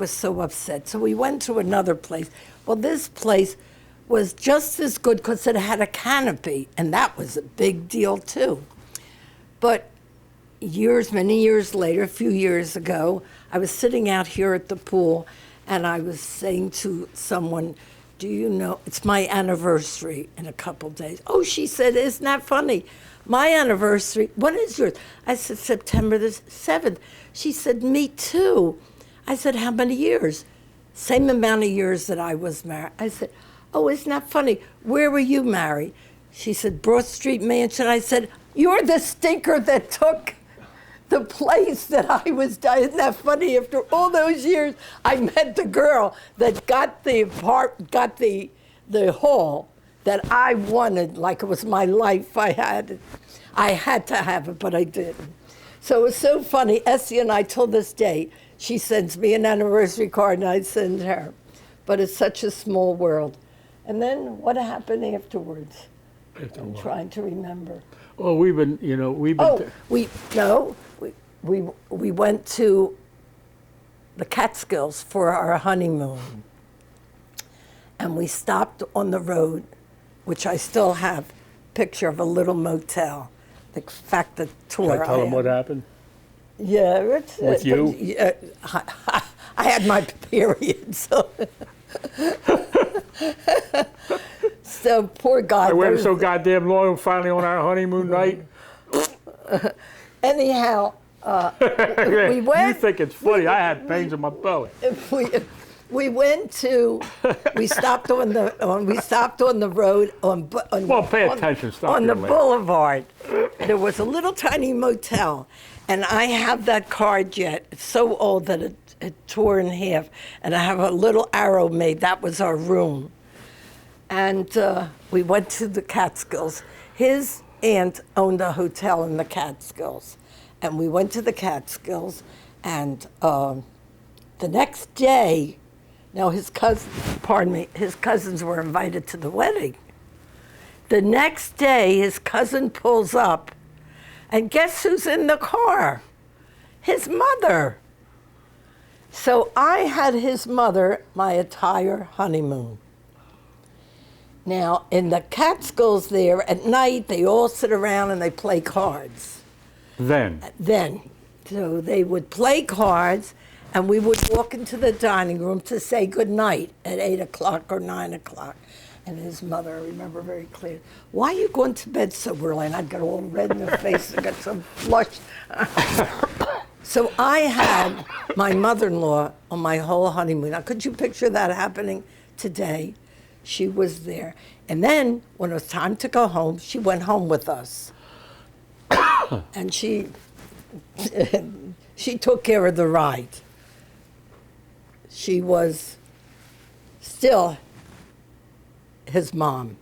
was so upset. So we went to another place. Well, this place was just as good because it had a canopy, and that was a big deal too. But many years later, a few years ago, I was sitting out here at the pool, and I was saying to someone, do you know, it's my anniversary in a couple days. Oh, she said, isn't that funny? My anniversary, when is yours? I said, September the 7th. She said, me too. I said, how many years? Same amount of years that I was married. I said, oh, isn't that funny? Where were you married? She said, Broad Street Mansion. I said, you're the stinker that took the place that I was, isn't that funny? After all those years, I met the girl that got the hall that I wanted, like it was my life. I had to have it, but I didn't. So it was so funny. Essie and I, till this day, she sends me an anniversary card and I send her. But it's such a small world. And then what happened afterwards? I'm trying to remember. Well, we've been. We went to the Catskills for our honeymoon. And we stopped on the road, which I still have a picture of a little motel. The fact that tour. Can I tell them what happened? Yeah, it's, with you. I had my period, so. So poor guy. I waited so goddamn long. Finally, on our honeymoon night. Anyhow, we went. You think it's funny? I had pains in my belly. We went to. We stopped on the road Well, pay attention. Stop on the later. boulevard. There was a little tiny motel, and I have that card yet. It's so old that it tore in half, and I have a little arrow made. That was our room. And we went to the Catskills. His aunt owned a hotel in the Catskills, and we went to the Catskills, and the next day, now his cousins were invited to the wedding. The next day, his cousin pulls up, and guess who's in the car? His mother. So I had his mother my entire honeymoon. Now, in the Catskills there, at night, they all sit around and they play cards. Then. So they would play cards, and we would walk into the dining room to say goodnight at 8 o'clock or 9 o'clock. And his mother, I remember very clearly, why are you going to bed so early? And I'd get all red in the face and get so flushed. So I had my mother-in-law on my whole honeymoon. Now, could you picture that happening today? She was there. And then, when it was time to go home, she went home with us. And she took care of the ride. She was still his mom.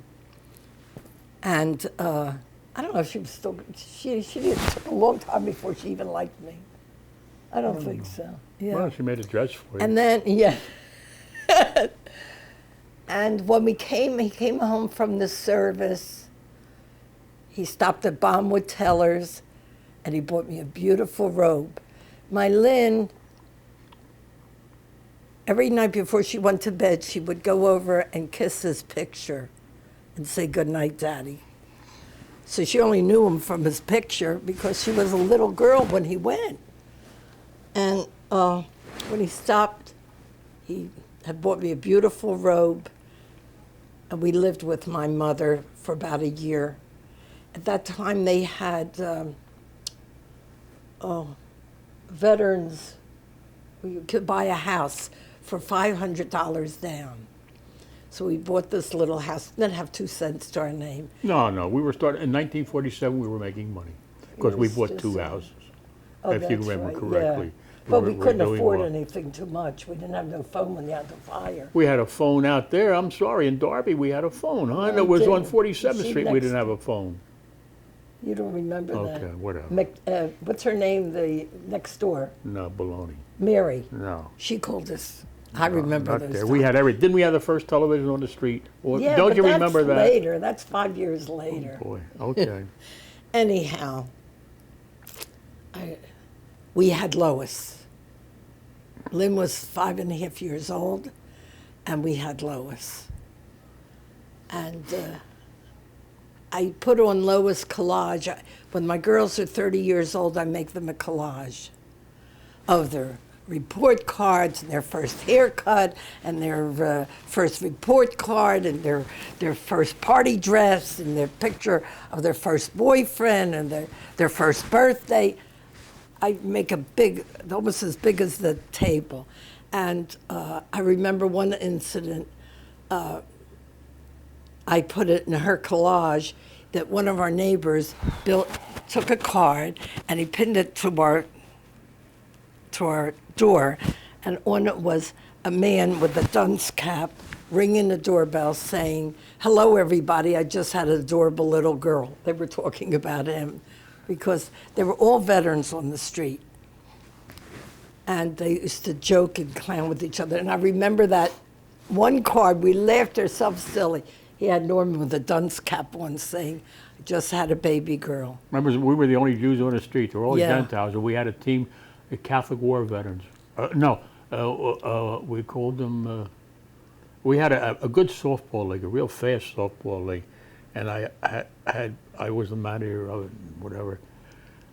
And I don't know if she was still, it took a long time before she even liked me. I don't think so. Yeah. Well, she made a dress for you. And then, yeah. And when he came home from the service, he stopped at Bonwood Tellers, and he bought me a beautiful robe. My Lynn, every night before she went to bed, she would go over and kiss his picture and say, "Good night, Daddy." So she only knew him from his picture because she was a little girl when he went. And when he stopped, he had bought me a beautiful robe, and we lived with my mother for about a year. At that time, they had veterans, you could buy a house for $500 down. So we bought this little house, didn't have 2 cents to our name. No, we were starting, in 1947, we were making money, because we bought 2 houses, if you remember correctly. Yeah. But we couldn't afford anything too much. We didn't have no phone when you had the fire. We had a phone out there, I'm sorry, in Darby we had a phone, huh? And it was on 47th Street we didn't have a phone. You don't remember that? Okay, whatever. What's her name, the next door? No, baloney. Mary. No. She called us. I remember not those there. times. We had didn't we have the first television on the street? Or, yeah, don't but you remember that's that? later. That's 5 years later. Oh boy, okay. Anyhow, we had Lois. Lynn was 5.5 years old, and we had Lois. And I put on Lois collage. When my girls are 30 years old, I make them a collage of their report cards and their first haircut and their first report card and their first party dress and their picture of their first boyfriend and their first birthday. I make a big, almost as big as the table. And I remember one incident, I put it in her collage, that one of our neighbors took a card and he pinned it to our door, and on it was a man with a dunce cap ringing the doorbell saying, "Hello, everybody, I just had an adorable little girl." They were talking about him because they were all veterans on the street. And they used to joke and clown with each other. And I remember that one card, we laughed ourselves silly. He had Norman with a dunce cap on saying, "I just had a baby girl." Remember, we were the only Jews on the street. There were all Yeah. Gentiles, and we had a team of Catholic War veterans. We called them. We had a good softball league, a real fast softball league, and I was the manager of it, whatever.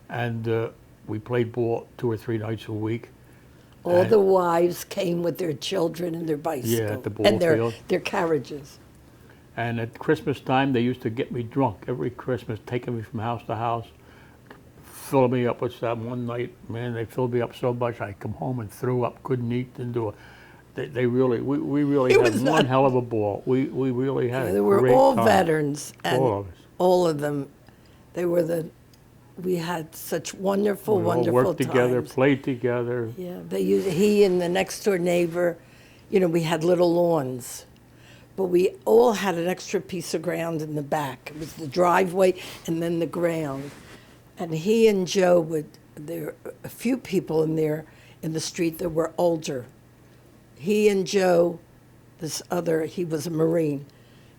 And we played ball 2 or 3 nights a week. All the wives came with their children and their bicycles. Yeah, at the ball and field. their carriages. And at Christmas time, they used to get me drunk every Christmas, taking me from house to house, filling me up with stuff. One night, man, they filled me up so much I come home and threw up, couldn't eat, didn't do it. We really It had was one not- hell of a ball. We really had They a were great all time. veterans, and All of us. all of them. We had such wonderful, We all wonderful worked together, times. played together. Yeah, he and the next door neighbor, we had little lawns, but we all had an extra piece of ground in the back. It was the driveway and then the ground. And he and Joe there were a few people in the street that were older. He and Joe, he was a Marine.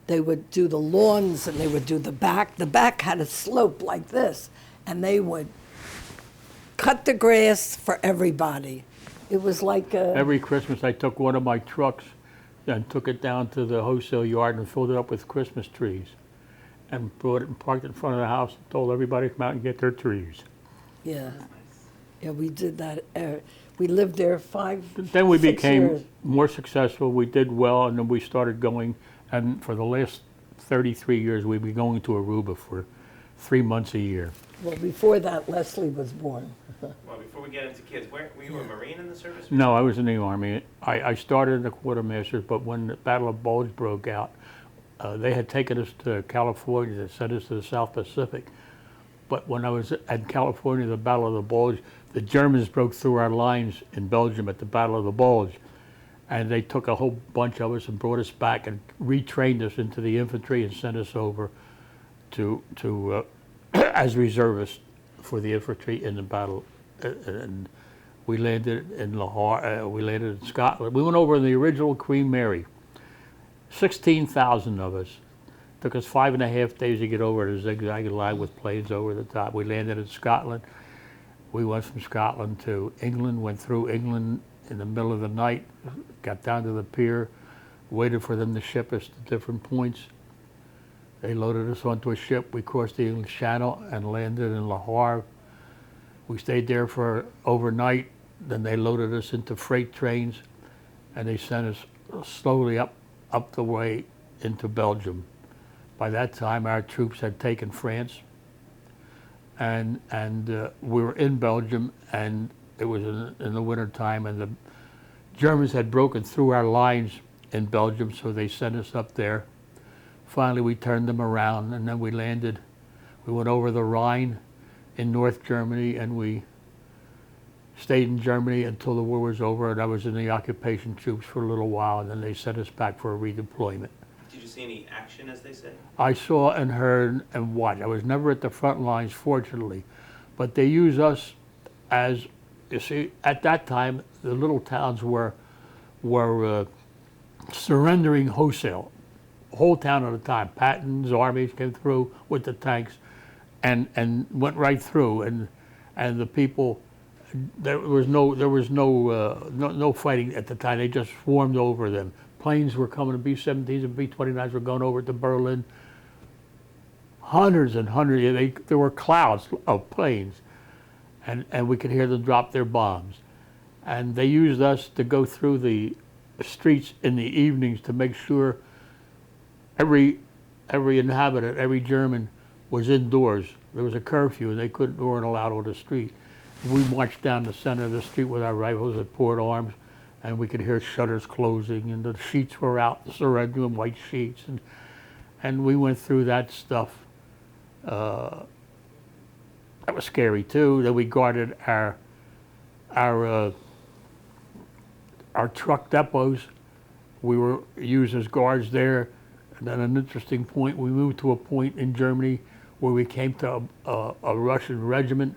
They would do the lawns and they would do the back. The back had a slope like this, and they would cut the grass for everybody. It was like Every Christmas, I took one of my trucks and took it down to the wholesale yard and filled it up with Christmas trees, and brought it and parked it in front of the house and told everybody to come out and get their trees. Yeah, we did that. We lived there Then we 6 became years. more successful. We did well, and then we started going. And for the last 33 years, we've been going to Aruba for 3 months a year. Well, before that, Leslie was born. Well, before we get into kids, were you a Marine in the service? No, I was in the Army. I started in the quartermasters, but when the Battle of Bulge broke out, they had taken us to California to send us to the South Pacific. But when I was at California, the Battle of the Bulge, the Germans broke through our lines in Belgium at the Battle of the Bulge. And they took a whole bunch of us and brought us back and retrained us into the infantry and sent us over to as reservists for the infantry in the battle. And we landed in Lahore. We landed in Scotland. We went over in the original Queen Mary. 16,000 of us. Took us 5.5 days to get over the zigzag line with planes over the top. We landed in Scotland. We went from Scotland to England, went through England in the middle of the night, got down to the pier, waited for them to ship us to different points. They loaded us onto a ship. We crossed the English Channel and landed in Lahore. We stayed there for overnight. Then they loaded us into freight trains, and they sent us slowly up the way into Belgium. By that time, our troops had taken France, and we were in Belgium, and it was in the winter time, and the Germans had broken through our lines in Belgium, so they sent us up there. Finally, we turned them around, and then we landed. We went over the Rhine in North Germany, and we stayed in Germany until the war was over, and I was in the occupation troops for a little while, and then they sent us back for a redeployment. Did you see any action, as they say? I saw and heard and watched. I was never at the front lines, fortunately, but they use us as, you see, at that time, the little towns were surrendering wholesale, whole town at a time. Patton's armies came through with the tanks and went right through, and the people there was no fighting at the time. They just swarmed over them. Planes were coming, B-17s and B-29s were going over to Berlin. Hundreds and hundreds. There were clouds of planes, and we could hear them drop their bombs. And they used us to go through the streets in the evenings to make sure every inhabitant, every German was indoors. There was a curfew, and they weren't allowed on the street. We marched down the center of the street with our rifles at port arms, and we could hear shutters closing, and the sheets were out, surrendering white sheets, and we went through that stuff. That was scary too. Then we guarded our truck depots. We were used as guards there. And then an interesting point, we moved to a point in Germany where we came to a Russian regiment,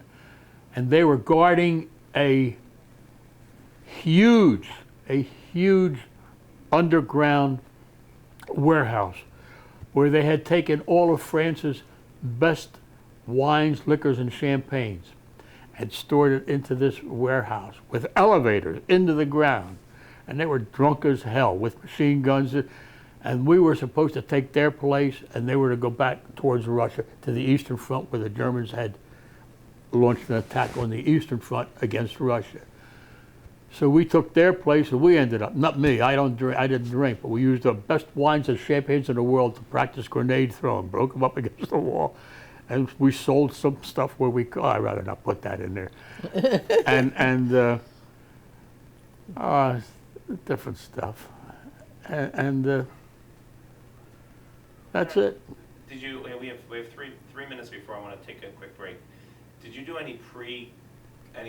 and they were guarding a huge underground warehouse where they had taken all of France's best wines, liquors, and champagnes and stored it into this warehouse with elevators into the ground. And they were drunk as hell with machine guns. And we were supposed to take their place, and they were to go back towards Russia to the Eastern Front, where the Germans had launched an attack on the Eastern Front against Russia. So we took their place, and we ended up, not me, I didn't drink, but we used the best wines and champagnes in the world to practice grenade throwing, broke them up against the wall, and we sold some stuff where we could. I'd rather not put that in there. Different stuff. And that's it. Did you? We have 3 minutes before I want to take a quick break. Did you do any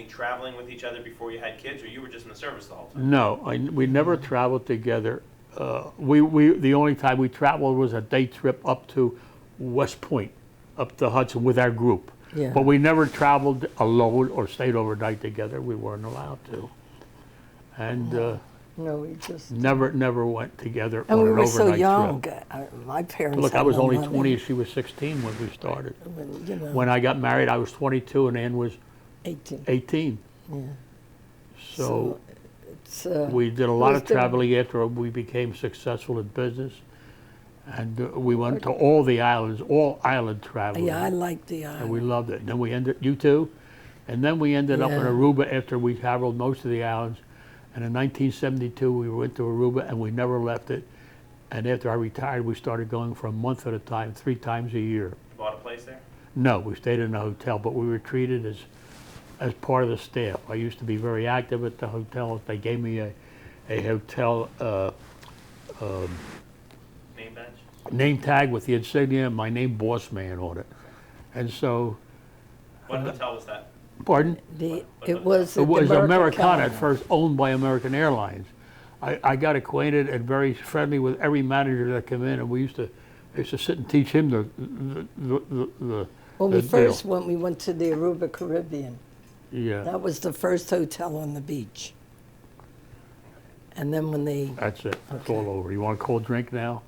traveling with each other before you had kids, or you were just in the service the whole time? No, we never traveled together. The only time we traveled was a day trip up to West Point, up to Hudson with our group. Yeah. But we never traveled alone or stayed overnight together. We weren't allowed to. And No, we just. never went together And on we an were so overnight young. trip. My parents. Look, I had was no only money. 20, she was 16 when we started. When, When I got married, I was 22 and Ann was 18. 18. Yeah. So it's, we did a it lot was of traveling after we became successful in business. And we went to all the islands, all island traveling. Yeah, I like the And we island. loved it. And then we you too? And then we ended up in Yeah. Aruba after we traveled most of the islands. And in 1972, we went to Aruba and we never left it. And after I retired, we started going for a month at a time, 3 times a year. You bought a place there? No, we stayed in a hotel, but we were treated as part of the staff. I used to be very active at the hotel. They gave me a hotel Name badge? name tag with the insignia and my name, Boss Man, on it. And so, What hotel was that? pardon? It was. It was the Americana at first, owned by American Airlines. I got acquainted and very friendly with every manager that came in, and I used to sit and teach him the Well, we deal. first we went to the Aruba Caribbean. Yeah, That was the first hotel on the beach. And then when they. that's it. It's Okay. all over. You want a cold drink now?